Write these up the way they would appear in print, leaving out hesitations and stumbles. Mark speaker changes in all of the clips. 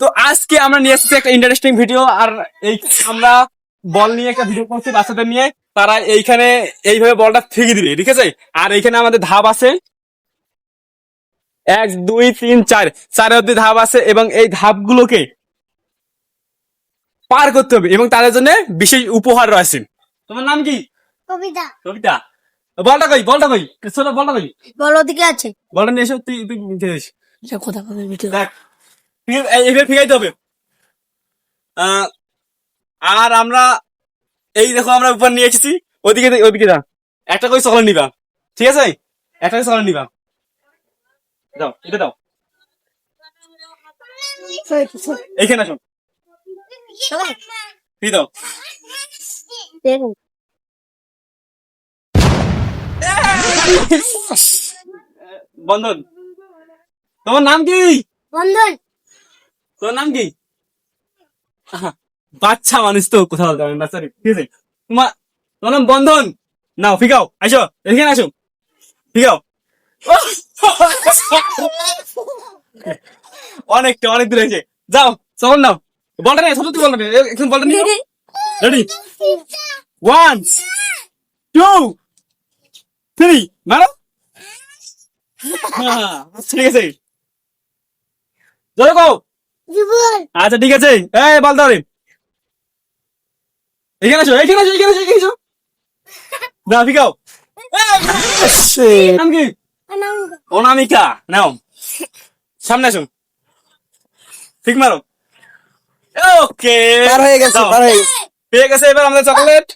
Speaker 1: তো আজকে আমরা নিয়ে এসেছি একটা ইন্টারেস্টিং ভিডিও। আর এই আমরা বল নিয়ে একটা ভিডিও করছি বাচ্চাদের নিয়ে। তারা এইখানে এইভাবে বলটা ফেঁকে দিবে, ঠিক আছে? আর এইখানে আমাদের ধাপ আছে 1 2 3 4, 4 অব্দি ধাপ আছে এবং এই ধাপগুলোকে পার করতে হবে এবং তাদের জন্য বিশেষ উপহার রয়েছে। তোমার নাম কি?
Speaker 2: কবিতা।
Speaker 1: কবিতা। বলটা কই, বলটা কই, চলো বলটা কই,
Speaker 2: বলো দিকে আছে।
Speaker 1: বলটা নিয়ে এসো। তুই তুই নিতে এসো।
Speaker 2: কথা কথা ভিডিও।
Speaker 1: দেখ, এইভাবে ফিরাইতে হবে। আহ, আর আমরা এই দেখো আমরা উপর নিয়ে এসেছি। ওইদিকে ওইদিকে যা, একটা করে চকলেট নিবা, ঠিক আছে? একটা করে চকলেট নিবা, দাও এটা দাও। এইখানে আসো, ফি দাও। বন্ধন, তোমার নাম কি?
Speaker 2: বন্ধন।
Speaker 1: তোমার নাম কি? আহা, বাচ্চা মানুষ তো কোথাও বলতে পারে না, সরি, ঠিক আছে? তোমার তোমার নাম বন্ধন। নাও ফিকাও, আসো এখানে আসো, ফিকাও। অনেকটা অনেক দূর হয়েছে, যাও চকল নাও। বলটা নেই, সত্যি বলটা নেই, এখন বলটা নিয়ে রেডি 1 2 3 মারো। ঠিক আছে, জোরে কও।
Speaker 2: জীবন।
Speaker 1: আচ্ছা ঠিক আছে, এই বল দাও রে, এখানে আসো এখানে আসো এখানে আসো এখানে আসো, না ফিকাও। নাম কি? অনামিকা। নাও সামনে আসুন, ঠিক মারো। ওকে,
Speaker 3: পার হয়ে গেছে,
Speaker 1: দাও।
Speaker 3: পার হয়ে গেছে।
Speaker 1: পেয়ে গেছে এবার আমাদের চকলেট।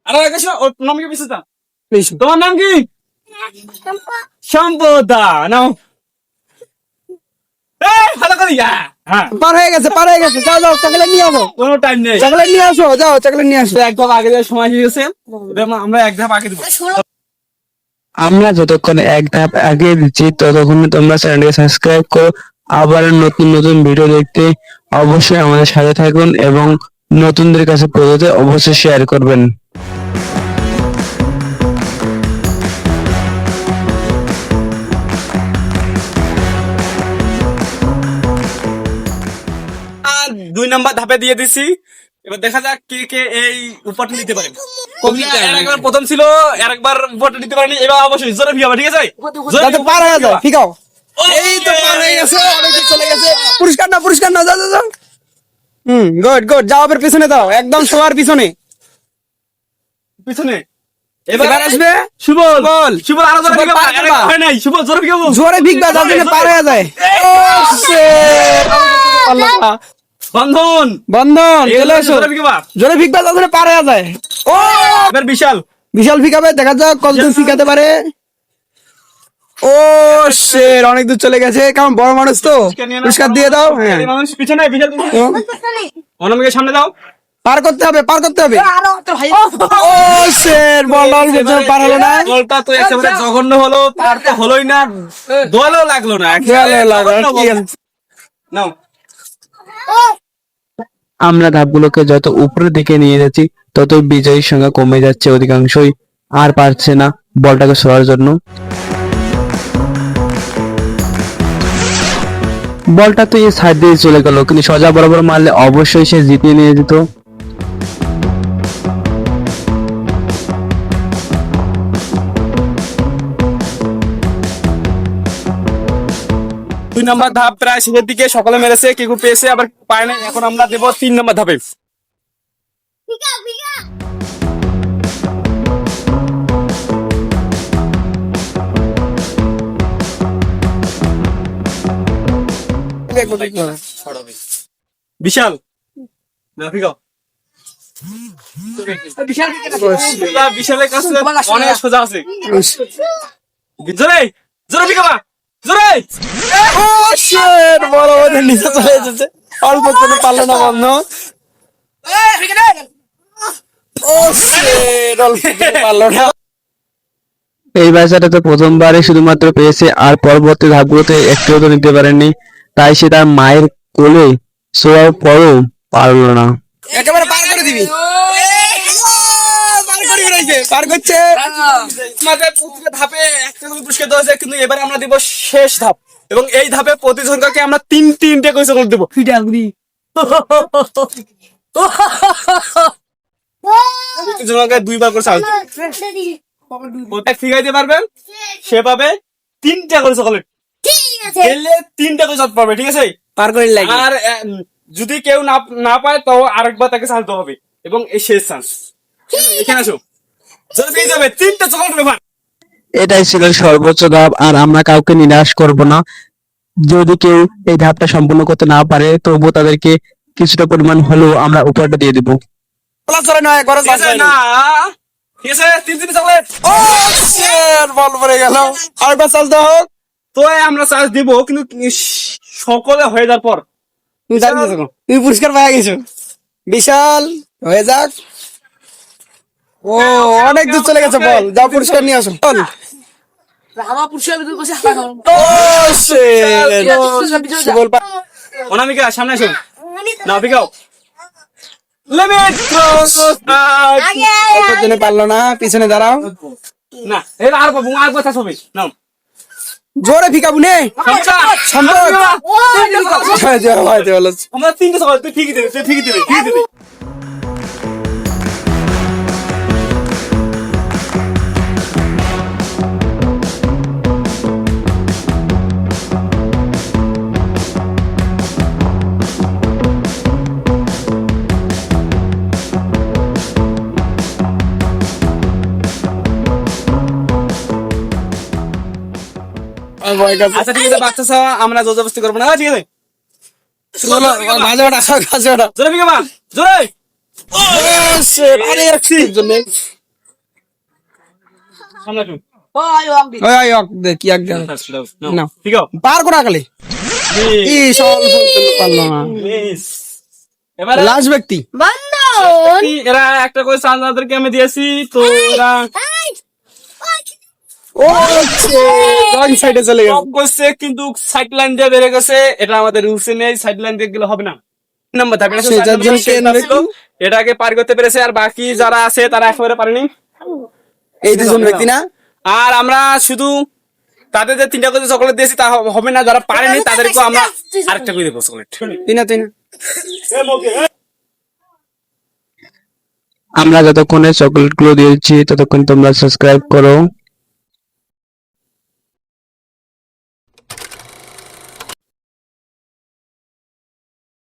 Speaker 1: আরে গেছো, ওর নাম কি বিশুদা? তোমার নাম কি? সম্পদা। নাও, এই ভালো করে যা। হ্যাঁ,
Speaker 3: পার হয়ে গেছে, পার হয়ে গেছে। যাও যাও, চকলেট নিয়ে আসো,
Speaker 1: কোনো টাইম নেই।
Speaker 3: চকলেট নিয়ে আসো, যাও চকলেট নিয়ে আসো।
Speaker 1: এক ধাপ আগে দেওয়ার সময় হয়ে গেছে, এবার আমরা এক ধাপ আগে দেবো।
Speaker 4: আমরা যতক্ষণ এক ধাপ আগে দিচ্ছি ততক্ষণ তোমরা চ্যানেলকে সাবস্ক্রাইব করো। আবার নতুন নতুন ভিডিও দেখতে অবশ্যই আমাদের সাথে থাকুন এবং নতুনদের কাছে পৌঁছতে অবশ্যই শেয়ার করবেন।
Speaker 1: আর 2 নাম্বার ধাপে দিয়ে দিছি। এবার দেখা যাক কে কে এই উপরটা নিতে পারে। কবিতা এর একবার প্রথম ছিল, আর একবার উপরটা নিতে পারেনি। এবার অবশ্যই জোরে ফিয়াবা, ঠিক আছে?
Speaker 3: যাতে পার হয়ে যায়, ফিকাও।
Speaker 1: এই তো পার হয়ে গেছে, অনেক দূর চলে গেছে।
Speaker 3: পুরস্কার নাও, পুরস্কার নাও, যাও যাও যাও। গুড গুড, যাও আবার পিছনে দাও, একদম শোয়ার পিছনে।
Speaker 1: পিছনে
Speaker 3: এবার আসবে
Speaker 1: সুবল।
Speaker 3: বল।
Speaker 1: সুবল আরো জোরে
Speaker 3: সুবল
Speaker 1: ফিকাবা,
Speaker 3: পার
Speaker 1: আর
Speaker 3: করবা।
Speaker 1: হয় নাই। সুবল জোরে ফিকাবো,
Speaker 3: জোরে ভিগবা, যার জন্য পার হয়ে যায়। ও shit! পারলো না।
Speaker 1: বন্ধন।
Speaker 3: বন্ধন চলে
Speaker 1: এবার
Speaker 3: এসো,
Speaker 1: জোরে ফিকাবা।
Speaker 3: জোরে ভিগবা, যার জন্য পার হয়ে যায়। ও
Speaker 1: এবার বিশাল।
Speaker 3: বিশাল ফিকাবে, দেখা যাক কতদূর ফিকাতে পারে। ও শের, অনেক দূর চলে গেছে। কেমন বড় মানুষ তো, পুরস্কার দিয়ে দাও। হ্যাঁ,
Speaker 1: এই মানুষ পিছনে, বিশাল পিছনে।
Speaker 3: তো
Speaker 1: অনামিকে সামনে দাও।
Speaker 3: পার করতে হবে, পার করতে হবে। ও শের, বল পার হলো না।
Speaker 1: বলটা তো একেবারে জঘন্য হলো, পার তো হলোই না, দলও লাগলো না।
Speaker 3: দেওয়ালে লাগলো, ঠিক আছে।
Speaker 1: নাও।
Speaker 4: আমরা ধাপগুলোকে যত উপরের দিকে নিয়ে যাচ্ছি তত বিজয়ীর সংখ্যা কমে যাচ্ছে, অধিকাংশই আর পারছে না বলটাকে ছোঁয়ার জন্য। বলটা তো এই সাইড দিয়ে চলে গেল, কিন্তু সোজা বরাবর মারলে অবশ্যই সে জিতিয়ে নিয়ে যেত।
Speaker 1: দুই নম্বর ধাপ প্রায় শেষের দিকে, সকলে মেরেছে, কেউ কেউ পেয়েছে, আবার পায় না। এখন আমরা দেবো 3 নম্বর ধাপে।
Speaker 2: ফিকা ফিকা।
Speaker 1: বিশাল, না ফিকাও। বিশালের কাছে অনেক সোজা আছে। জোরে জোরে ফিকাবা, জোরে।
Speaker 3: ও শিট, বড় ওদের নিচে চলে এসেছে, অল্প করে পারলো না বন্ধ। ও শিট, অল্প করে পারলো না।
Speaker 4: এই বাচ্চাটা তো প্রথমবারে শুধুমাত্র পেয়েছে, আর পরবর্তী ধাপগুলোতে একটিও তো নিতে পারেনি। তাই সে তার মায়ের কোলে শোয়ার পরও পারলো না।
Speaker 3: একেবারে পার করে দিবি। পার করে বেড়াইছে, পার করছে।
Speaker 1: আমাদের প্রতিটা ধাপে একটা করে পুরস্কার দেওয়া হয়েছে, কিন্তু এবারে আমরা দিব শেষ ধাপ। এবং এই ধাপে প্রতিজনকে আমরা তিনটে করে চকলেট দেবো। প্রতিজনকে 2বার করে চকলেট ফিগাইতে পারবেন সে পাবে 3টা করে চকলেট।
Speaker 2: ঠিক আছে
Speaker 1: খেললে 3টা করে চকলেট পাবে, ঠিক আছে?
Speaker 3: পার করে লাগে
Speaker 1: আর যদি কেউ না পায় তো আরেকবার তাকে চালতে হবে এবং এই শেষ চান্স। এখানে আসো, যদি পেয়ে যাবে 3টা চকলেট ব্যাপার।
Speaker 4: এটাই ছিল সর্বোচ্চ ধাপ, আর আমরা কাউকে নিরাশ করব না। যদি কেউ এই ধাপটা সম্পূর্ণ করতে না পারে তবুও তাদেরকে কিছুটা পরিমাণ হলেও আমরা উপহারটা দিয়ে দিব।
Speaker 3: প্লাস ধরে নয় করে
Speaker 1: ঠিক আছে না, ঠিক আছে 3 চকলেট।
Speaker 3: ও শিট, বল পড়ে গেল। আরেকবার চাল দাও হোক।
Speaker 1: তো আমরা চান্স দিব, কিন্তু সকলে হয়ে যাওয়ার পর
Speaker 3: তুমি জানিস তুমি পুরস্কার পেয়ে গেছো। বিশাল হয়ে যাক। ও অনেক দূর চলে গেছে, বল যাও পুরস্কার নিয়ে আসো। বল। ও শিট, সুবল
Speaker 1: অনামিকা সামনে আসুন না, বিকাও লিমিট ক্রস।
Speaker 3: জন্য পারলো না, পিছনে দাঁড়াও।
Speaker 1: না এবার আর পাবো, আর কথা হবে নাও।
Speaker 3: জোরে ফিকাবু নে। সম্পদ। জয় জয় ভাই বলো।
Speaker 1: আমরা 3টা চকলেট, তুই ঠিকই দেবে, তুই ঠিকই দেবে, ঠিকই দেবে। আচ্ছা ঠিক আছে বাচ্চা ছাড়া আমরা জবরদস্তি করবো না, ঠিক আছে?
Speaker 3: মাঝে ওটা কাছে ওটা।
Speaker 1: জোরে বিকা মা, জোরে।
Speaker 3: ও শিট, আরে একশি জন্য।
Speaker 1: সামনে আসুন।
Speaker 3: ওই ওক দে কি এক গেল। না।
Speaker 1: বিকাও
Speaker 3: পার করা গেলে ই সব পারলো না।
Speaker 1: মিস। এবারে
Speaker 3: লাস্ট ব্যক্তি।
Speaker 2: বন্ধন
Speaker 1: এরা একটা করে চাঁদ আমাদেরকে আমি দিয়েছি, তো এরা
Speaker 3: ও রং সাইডে চলে গেল।
Speaker 1: টপ করছে কিন্তু সাইড লাইন দিয়ে বেড়ে গেছে। এটা আমাদের রুলসে নেই, সাইড লাইন দিয়ে গেলে হবে না। নাম্বার থাকবে না,
Speaker 3: সে যার জন্য টেন
Speaker 1: এটাকে পার করতে পেরেছে, আর বাকি যারা আছে তারা একেবারে পারেনি।
Speaker 3: এই দুজন ব্যক্তি না।
Speaker 1: আর আমরা শুধু তাদের যে 3টা করে চকলেট দিয়েছি তা হবে না, যারা পারেনি তাদেরকে আমরা আরেকটা করে দেবো চকলেট।
Speaker 3: তুই না
Speaker 4: আমরা যতক্ষণে চকলেট গুলো দিয়েছি ততক্ষণ তোমরা সাবস্ক্রাইব করো।